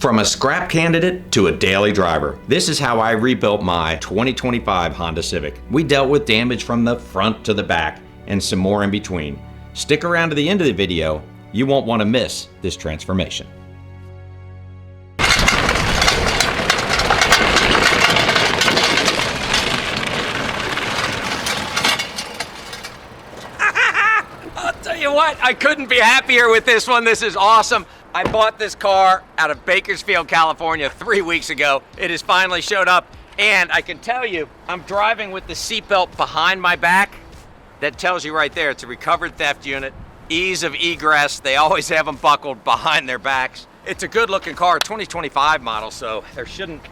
From a scrap candidate to a daily driver, this is how I rebuilt my 2025 Honda Civic. We dealt with damage from the front to the back and some more in between. Stick around to the end of the video. You won't want to miss this transformation. I'll tell you what, I couldn't be happier with this one. This is awesome. I bought this car out of Bakersfield, California 3 weeks ago. It has finally showed up, and I can tell you, I'm driving with the seatbelt behind my back. That tells you right there, it's a recovered theft unit. Ease of egress, they always have them buckled behind their backs. It's a good looking car, 2025 model, so there shouldn't,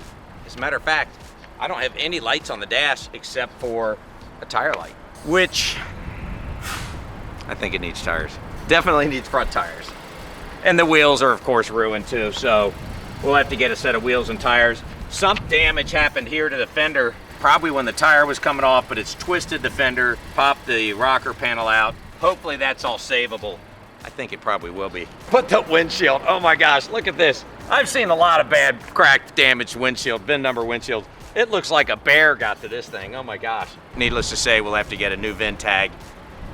as a matter of fact, I don't have any lights on the dash except for a tire light, which I think it needs tires. Definitely needs front tires. And the wheels are of course ruined too, so we'll have to get a set of wheels and tires. Some damage happened here to the fender, probably when the tire was coming off, but it's twisted the fender, popped the rocker panel out. Hopefully that's all savable. I think it probably will be. But the windshield, oh my gosh, look at this. I've seen a lot of bad, cracked, damaged windshield, VIN number windshield. It looks like a bear got to this thing, oh my gosh. Needless to say, we'll have to get a new VIN tag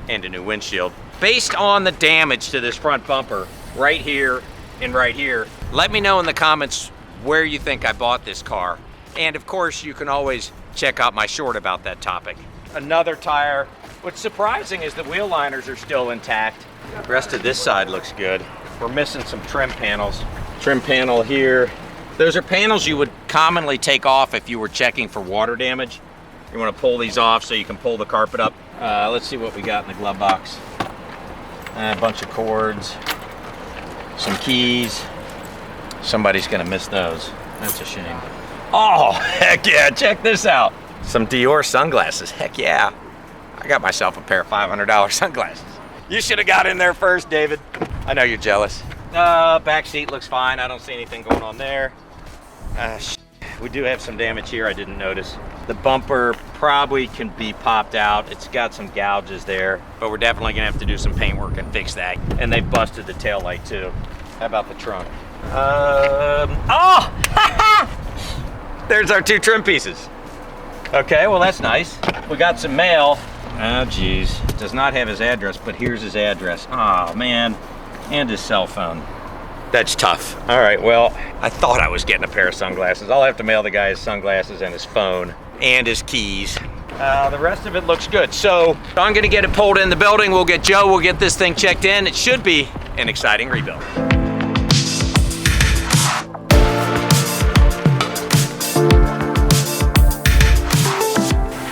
and a new windshield. Based on the damage to this front bumper, right here and right here, let me know in the comments where you think I bought this car. And of course, you can always check out my short about that topic. Another tire. What's surprising is the wheel liners are still intact. The rest of this side looks good. We're missing some trim panels. Trim panel here. Those are panels you would commonly take off if you were checking for water damage. You want to pull these off so you can pull the carpet up. Let's see what we got in the glove box. A bunch of cords, some keys. Somebody's gonna miss those. That's a shame. Oh, heck yeah, check this out. Some Dior sunglasses, heck yeah. I got myself a pair of $500 sunglasses. You should have got in there first, David. I know you're jealous. Back seat looks fine. I don't see anything going on there. We do have some damage here I didn't notice. The bumper probably can be popped out. It's got some gouges there, but we're definitely gonna have to do some paint work and fix that. And they busted the tail light too. How about the trunk? Oh! There's our two trim pieces. Okay, well that's nice. We got some mail. Oh geez, does not have his address, but here's his address. Oh man, and his cell phone. That's tough. All right, well, I thought I was getting a pair of sunglasses. I'll have to mail the guy his sunglasses and his phone and his keys. The rest of it looks good. So I'm gonna get it pulled in the building. We'll get Joe, we'll get this thing checked in. It should be an exciting rebuild.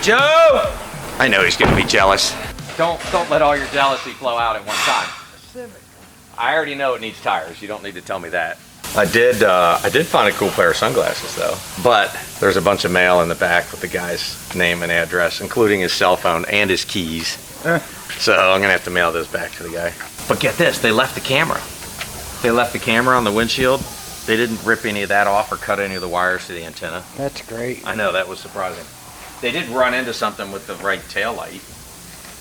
Joe! I know he's gonna be jealous. Don't let all your jealousy flow out at one time. Civic. I already know it needs tires. You don't need to tell me that. I did find a cool pair of sunglasses though, but there's a bunch of mail in the back with the guy's name and address, including his cell phone and his keys. So I'm gonna have to mail those back to the guy. But get this, they left the camera. They left the camera on the windshield. They didn't rip any of that off or cut any of the wires to the antenna. That's great. I know, that was surprising. They did run into something with the right tail light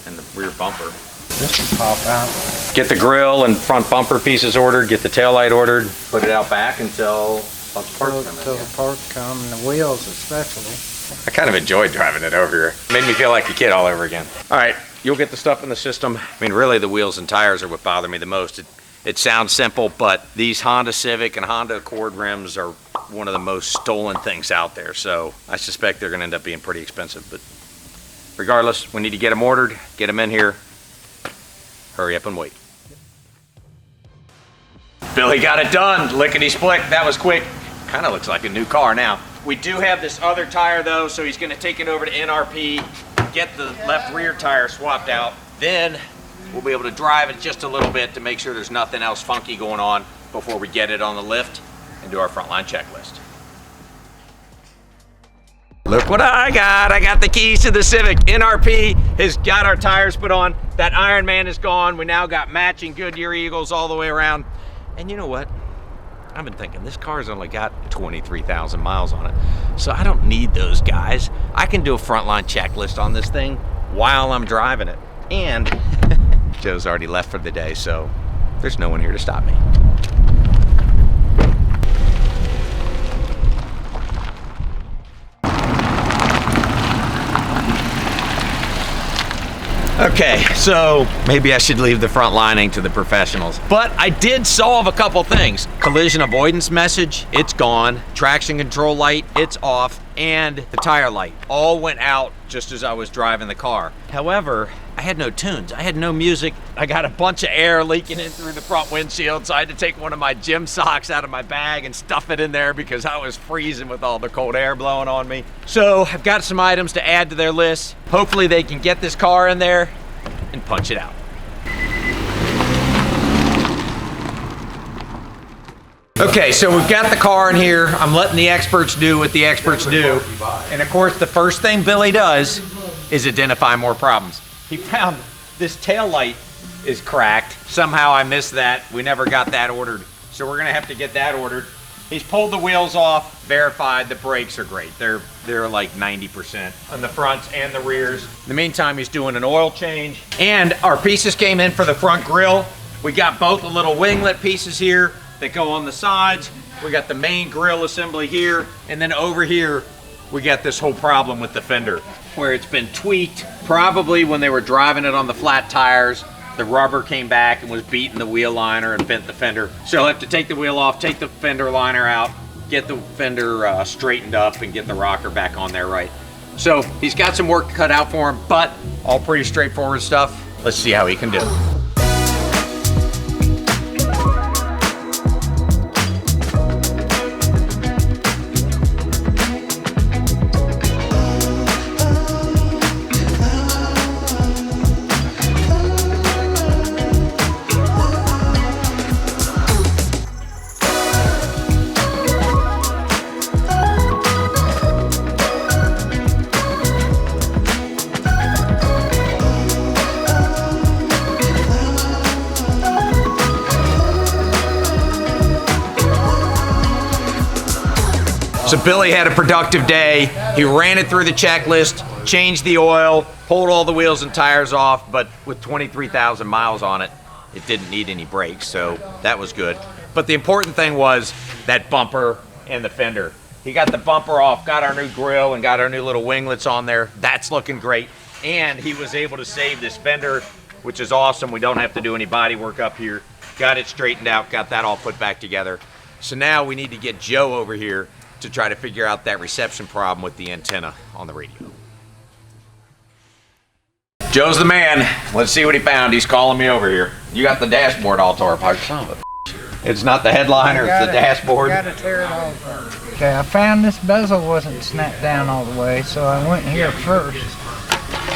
and the rear bumper. This will pop out. Get the grill and front bumper pieces ordered, get the tail light ordered, put it out back until a bunch of parts come in. Until the parts come, and the wheels especially. I kind of enjoyed driving it over here. Made me feel like a kid all over again. All right, you'll get the stuff in the system. I mean, really the wheels and tires are what bother me the most. It sounds simple, but these Honda Civic and Honda Accord rims are one of the most stolen things out there. So I suspect they're gonna end up being pretty expensive, but regardless, we need to get them ordered, get them in here. Hurry up and wait. Billy got it done, lickety split, that was quick. Kind of looks like a new car now. We do have this other tire though, so he's gonna take it over to NRP, get the left rear tire swapped out. Then we'll be able to drive it just a little bit to make sure there's nothing else funky going on before we get it on the lift and do our frontline checklist. Look what I got. I got the keys to the Civic. NRP has got our tires put on. That Iron Man is gone. We now got matching Goodyear Eagles all the way around. And you know what? I've been thinking this car's only got 23,000 miles on it. So I don't need those guys. I can do a frontline checklist on this thing while I'm driving it. And Joe's already left for the day, so there's no one here to stop me. Okay, so maybe I should leave the front lining to the professionals. But I did solve a couple things. Collision avoidance message, it's gone. Traction control light, it's off. And the tire light all went out just as I was driving the car. However, I had no tunes, I had no music. I got a bunch of air leaking in through the front windshield, so I had to take one of my gym socks out of my bag and stuff it in there because I was freezing with all the cold air blowing on me. So I've got some items to add to their list. Hopefully they can get this car in there and punch it out. Okay, so we've got the car in here. I'm letting the experts do what the experts do. And of course, the first thing Billy does is identify more problems. He found this tail light is cracked. Somehow I missed that. We never got that ordered. So we're gonna have to get that ordered. He's pulled the wheels off, verified the brakes are great. They're like 90% on the fronts and the rears. In the meantime, he's doing an oil change. And our pieces came in for the front grille. We got both the little winglet pieces here that go on the sides. We got the main grille assembly here. And then over here, we got this whole problem with the fender where it's been tweaked. Probably when they were driving it on the flat tires, the rubber came back and was beating the wheel liner and bent the fender. So I'll have to take the wheel off, take the fender liner out, get the fender straightened up and get the rocker back on there right. So he's got some work cut out for him, but all pretty straightforward stuff. Let's see how he can do it. So Billy had a productive day. He ran it through the checklist, changed the oil, pulled all the wheels and tires off, but with 23,000 miles on it, it didn't need any brakes, so that was good. But the important thing was that bumper and the fender. He got the bumper off, got our new grille, and got our new little winglets on there. That's looking great. And he was able to save this fender, which is awesome. We don't have to do any body work up here. Got it straightened out, got that all put back together. So now we need to get Joe over here to try to figure out that reception problem with the antenna on the radio. Joe's the man. Let's see what he found. He's calling me over here. You got the dashboard all tore apart. Son of a It's not the headliner, it's the dashboard. I gotta tear it all apart. Okay, I found this bezel wasn't snapped down all the way, so I went here first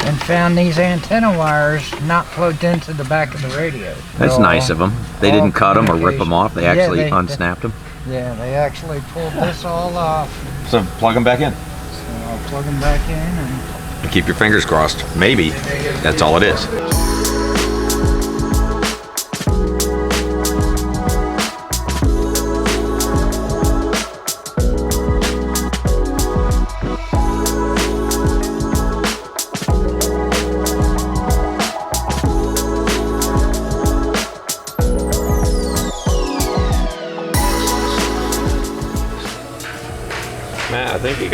and found these antenna wires not plugged into the back of the radio. That's nice of them. They didn't cut them or rip them off. They actually unsnapped them. Yeah, they actually pulled this all off. So plug them back in. So I'll plug them back in and keep your fingers crossed. Maybe that's all it is.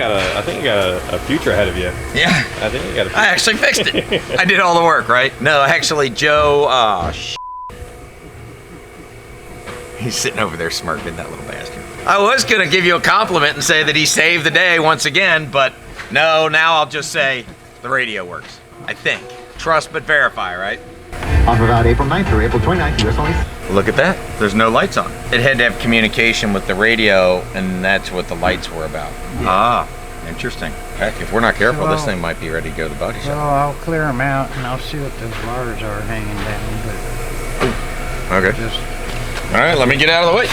I think you got a future ahead of you. Yeah. I think you got I actually fixed it. I did all the work, right? No, actually, Joe, he's sitting over there smirking, that little bastard. I was gonna give you a compliment and say that he saved the day once again, but no, now I'll just say the radio works. I think. Trust but verify, right? On about April 9th or April 29th, US only. Look at that. There's no lights on. It had to have communication with the radio, and that's what the lights were about. Yeah. Ah, interesting. Heck, if we're not careful, this thing might be ready to go to the body shop. So I'll clear them out, and I'll see what those wires are hanging down. But okay. All right, let me get out of the way.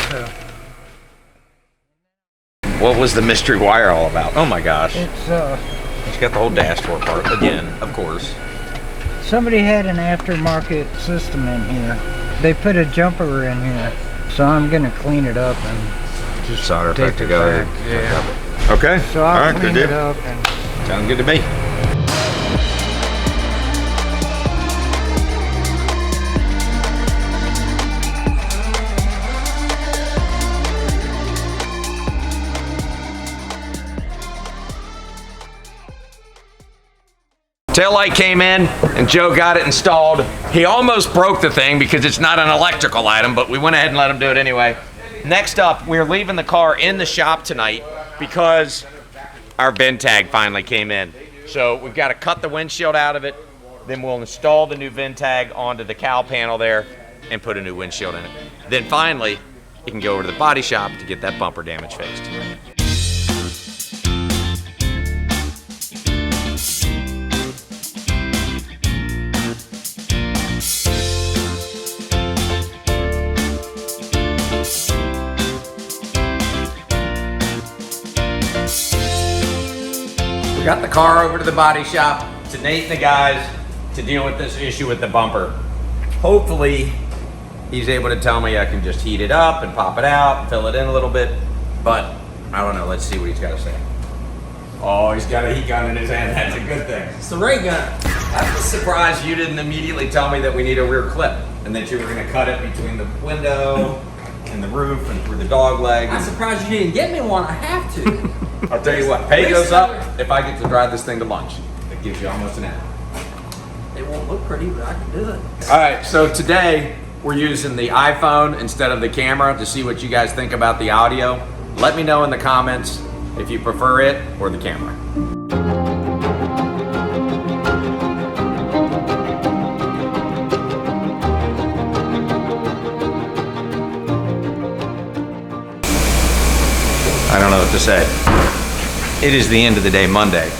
What was the mystery wire all about? Oh my gosh. It's got the whole dashboard part again, of course. Somebody had an aftermarket system in here. They put a jumper in here, so I'm gonna clean it up and just solder it back tape together. back. Yeah. Okay. So I'll all right, clean good it deal. up and Sounds good to me. Tail light came in and Joe got it installed. He almost broke the thing because it's not an electrical item, but we went ahead and let him do it anyway. Next up, we're leaving the car in the shop tonight because our VIN tag finally came in. So we've got to cut the windshield out of it, then we'll install the new VIN tag onto the cowl panel there and put a new windshield in it. Then finally, you can go over to the body shop to get that bumper damage fixed. We got the car over to the body shop to Nate and the guys to deal with this issue with the bumper. Hopefully, he's able to tell me I can just heat it up and pop it out, fill it in a little bit, but I don't know. Let's see what he's got to say. Oh, he's got a heat gun in his hand. That's a good thing. It's the ray gun. I'm surprised you didn't immediately tell me that we need a rear clip and that you were going to cut it between the window and the roof and through the dog leg. I'm surprised you didn't get me one. I have to. I'll tell you what, pay goes up if I get to drive this thing to lunch. It gives you almost an hour. It won't look pretty, but I can do it. All right, so today we're using the iPhone instead of the camera to see what you guys think about the audio. Let me know in the comments if you prefer it or the camera. I don't know what to say. It is the end of the day Monday.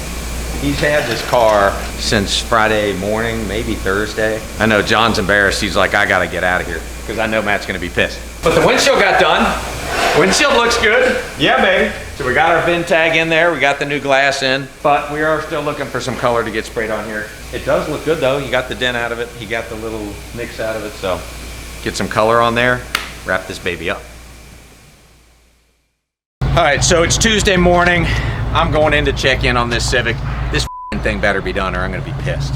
He's had this car since Friday morning, maybe Thursday. I know John's embarrassed. He's like, I gotta get out of here because I know Matt's gonna be pissed. But the windshield got done. Windshield looks good. Yeah, baby. So we got our VIN tag in there. We got the new glass in, but we are still looking for some color to get sprayed on here. It does look good though. You got the dent out of it. You got the little mix out of it. So get some color on there, wrap this baby up. All right, so it's Tuesday morning. I'm going in to check in on this Civic. This thing better be done or I'm gonna be pissed.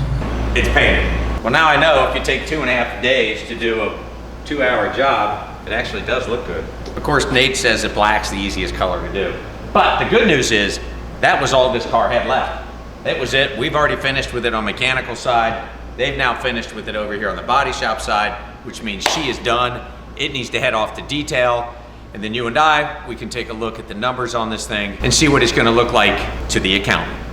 It's painted. Well, now I know if you take 2.5 days to do a 2-hour job, it actually does look good. Of course, Nate says that black's the easiest color to do. But the good news is, that was all this car had left. That was it. We've already finished with it on mechanical side. They've now finished with it over here on the body shop side, which means she is done. It needs to head off to detail. And then you and I, we can take a look at the numbers on this thing and see what it's gonna look like to the accountant.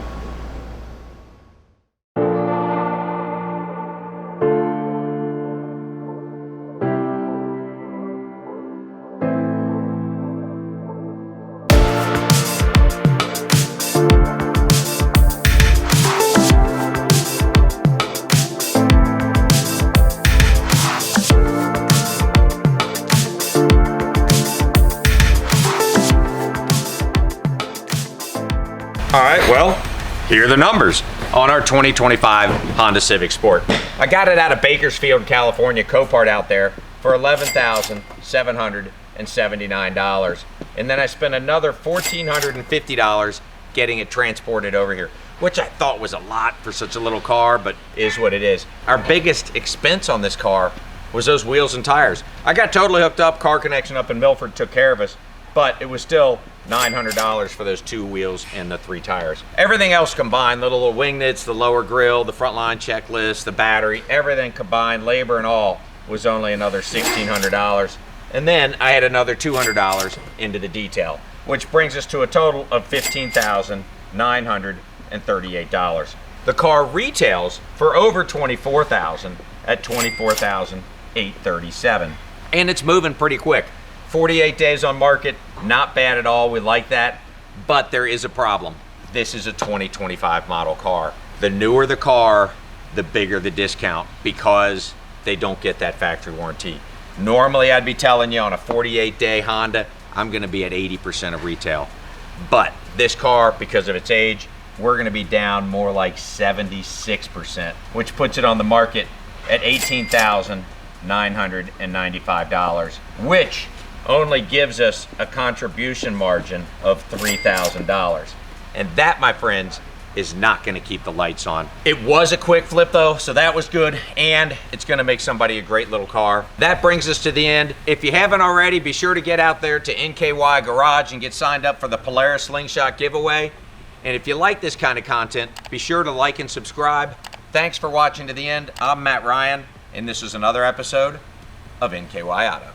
All right, well, here are the numbers on our 2025 Honda Civic Sport. I got it out of Bakersfield, California, Copart out there for $11,779. And then I spent another $1,450 getting it transported over here, which I thought was a lot for such a little car, but is what it is. Our biggest expense on this car was those wheels and tires. I got totally hooked up, Car Connection up in Milford took care of us, but it was still $900 for those 2 wheels and the 3 tires. Everything else combined, the little wing nits, the lower grille, the front line checklist, the battery, everything combined, labor and all, was only another $1,600. And then I had another $200 into the detail, which brings us to a total of $15,938. The car retails for over $24,000 at $24,837. And it's moving pretty quick. 48 days on market, not bad at all, we like that, but there is a problem. This is a 2025 model car. The newer the car, the bigger the discount because they don't get that factory warranty. Normally I'd be telling you on a 48-day Honda, I'm gonna be at 80% of retail. But this car, because of its age, we're gonna be down more like 76%, which puts it on the market at $18,995, which only gives us a contribution margin of $3,000. And that, my friends, is not gonna keep the lights on. It was a quick flip though, so that was good, and it's gonna make somebody a great little car. That brings us to the end. If you haven't already, be sure to get out there to NKY Garage and get signed up for the Polaris Slingshot giveaway. And if you like this kind of content, be sure to like and subscribe. Thanks for watching to the end. I'm Matt Ryan, and this is another episode of NKY Auto.